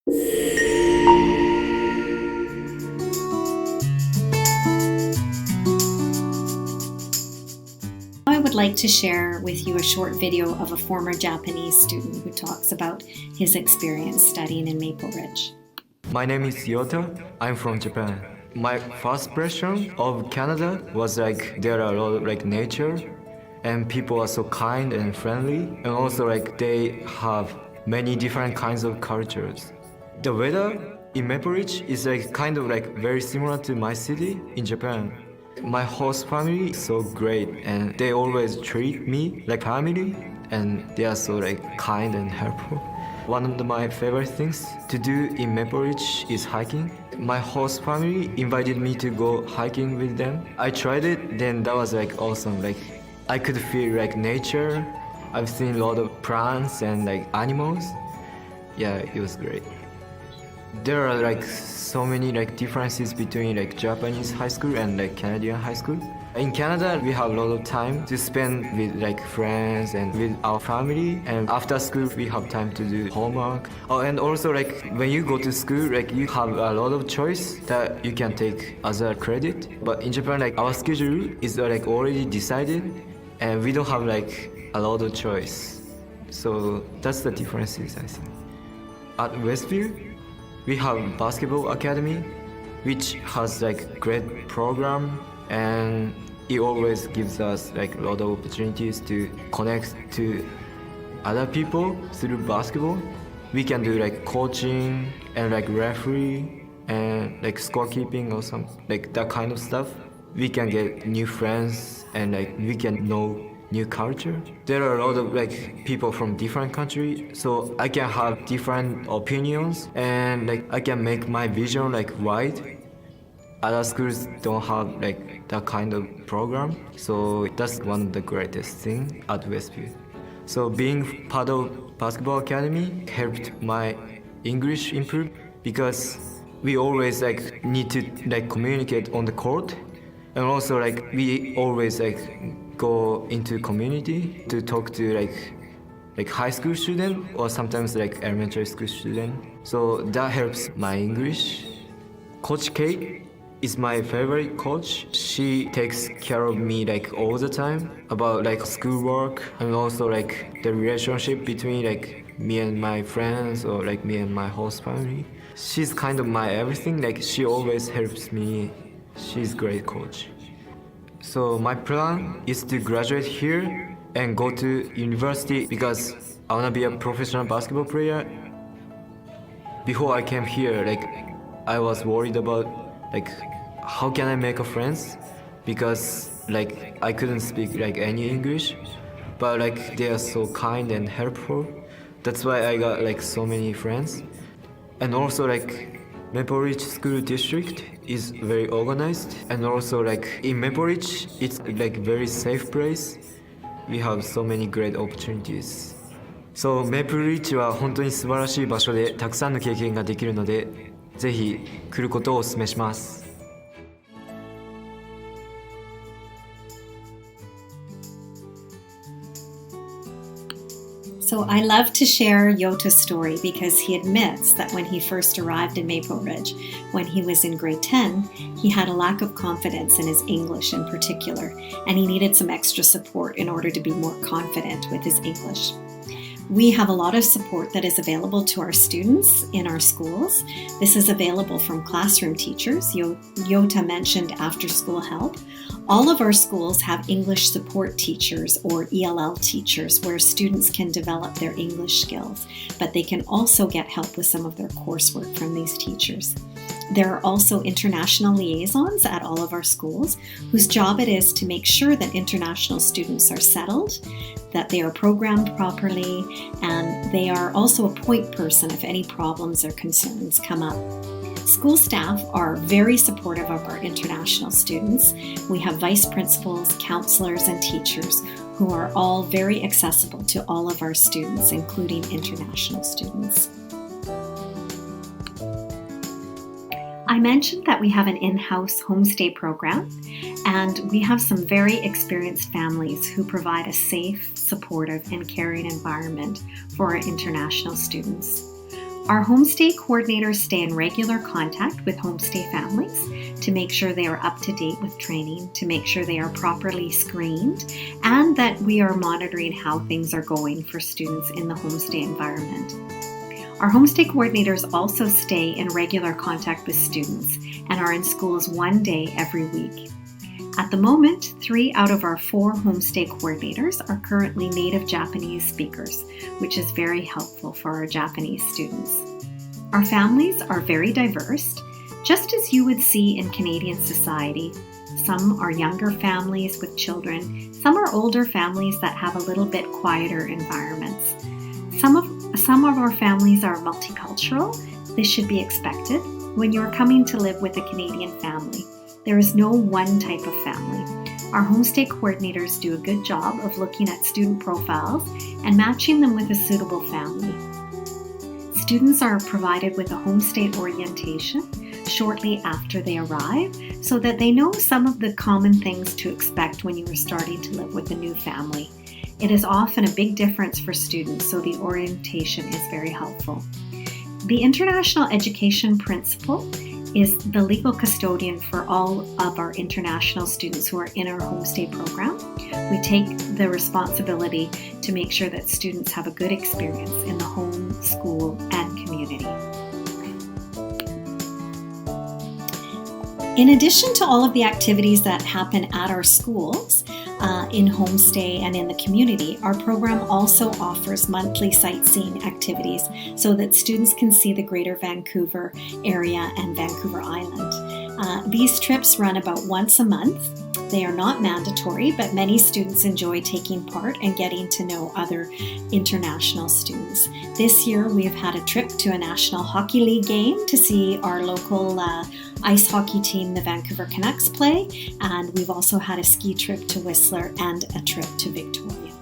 I would like to share with you a short video of a former Japanese student who talks about his experience studying in Maple Ridge. My name is Yota. I'm from Japan. My first impression of Canada was like there are a lot of like nature and people are so kind and friendly, and also like they have many different kinds of cultures. The weather in Maple Ridge is like kind of like very similar to my city in Japan. My host family is so great and they always treat me like family, and they are so like kind and helpful. One of my favorite things to do in Maple Ridge is hiking. My host family invited me to go hiking with them. I tried it, then that was like awesome. Like I could feel like nature. I've seen a lot of plants and like animals. Yeah, it was great. There are like so many like differences between like Japanese high school and like Canadian high school. In Canada, we have a lot of time to spend with like friends and with our family, and after school we have time to do homework. Oh, and also like when you go to school, like you have a lot of choice that you can take as a credit. But in Japan, like our schedule is like already decided, and we don't have like a lot of choice. So that's the differences, I think. At Westview, we have basketball academy, which has like great program, and it always gives us like a lot of opportunities to connect to other people through basketball. We can do like coaching and like referee and like scorekeeping or some like that kind of stuff. We can get new friends and like we can know new culture. There are a lot of like people from different countries, so I can have different opinions and like I can make my vision like wide. Other schools don't have like that kind of program, so that's one of the greatest things at Westview. So being part of basketball academy helped my English improve, because we always like need to like communicate on the court, and also like we always like go into community to talk to like high school student or sometimes like elementary school student. So that helps my English. Coach Kate is my favorite coach. She takes care of me like all the time about like schoolwork, and also like the relationship between like me and my friends or like me and my host family. She's kind of my everything. Like she always helps me. She's a great coach. So my plan is to graduate here and go to university, because I want to be a professional basketball player. Before I came here, like I was worried about like how can I make a friends, because like I couldn't speak like any English, but like they are so kind and helpful. That's why I got like so many friends. And also like Maple Ridge School District is very organized, and also like in Maple Ridge it's like very safe place. We have so many great opportunities. So Maple Ridge は本当に素晴らしい場所でたくさんの経験ができるので、ぜひ来ることをお勧めします。So I love to share Yota's story because he admits that when he first arrived in Maple Ridge, when he was in grade 10, he had a lack of confidence in his English in particular, and he needed some extra support in order to be more confident with his English. We have a lot of support that is available to our students in our schools. This is available from classroom teachers. Yota mentioned after-school help. All of our schools have English support teachers or ELL teachers where students can develop their English skills, but they can also get help with some of their coursework from these teachers. There are also international liaisons at all of our schools whose job it is to make sure that international students are settled, that they are programmed properly, and they are also a point person if any problems or concerns come up. School staff are very supportive of our international students. We have vice principals, counselors, and teachers who are all very accessible to all of our students, including international students. I mentioned that we have an in-house homestay program, and we have some very experienced families who provide a safe, supportive, and caring environment for our international students. Our homestay coordinators stay in regular contact with homestay families to make sure they are up to date with training, to make sure they are properly screened, and that we are monitoring how things are going for students in the homestay environment. Our homestay coordinators also stay in regular contact with students and are in schools one day every week. At the moment, 3 out of our 4 homestay coordinators are currently native Japanese speakers, which is very helpful for our Japanese students. Our families are very diverse, just as you would see in Canadian society. Some are younger families with children, some are older families that have a little bit quieter environments. Some of our families are multicultural. This should be expected when you are coming to live with a Canadian family. There is no one type of family. Our homestay coordinators do a good job of looking at student profiles and matching them with a suitable family. Students are provided with a homestay orientation shortly after they arrive so that they know some of the common things to expect when you are starting to live with a new family. It is often a big difference for students, so the orientation is very helpful. The International Education Principal is the legal custodian for all of our international students who are in our homestay program. We take the responsibility to make sure that students have a good experience in the home, school, and community. In addition to all of the activities that happen at our schools, in homestay and in the community, our program also offers monthly sightseeing activities so that students can see the Greater Vancouver area and Vancouver Island. These trips run about once a month. They are not mandatory, but many students enjoy taking part and getting to know other international students. This year, we have had a trip to a National Hockey League game to see our local ice hockey team, the Vancouver Canucks, play, and we've also had a ski trip to Whistler and a trip to Victoria.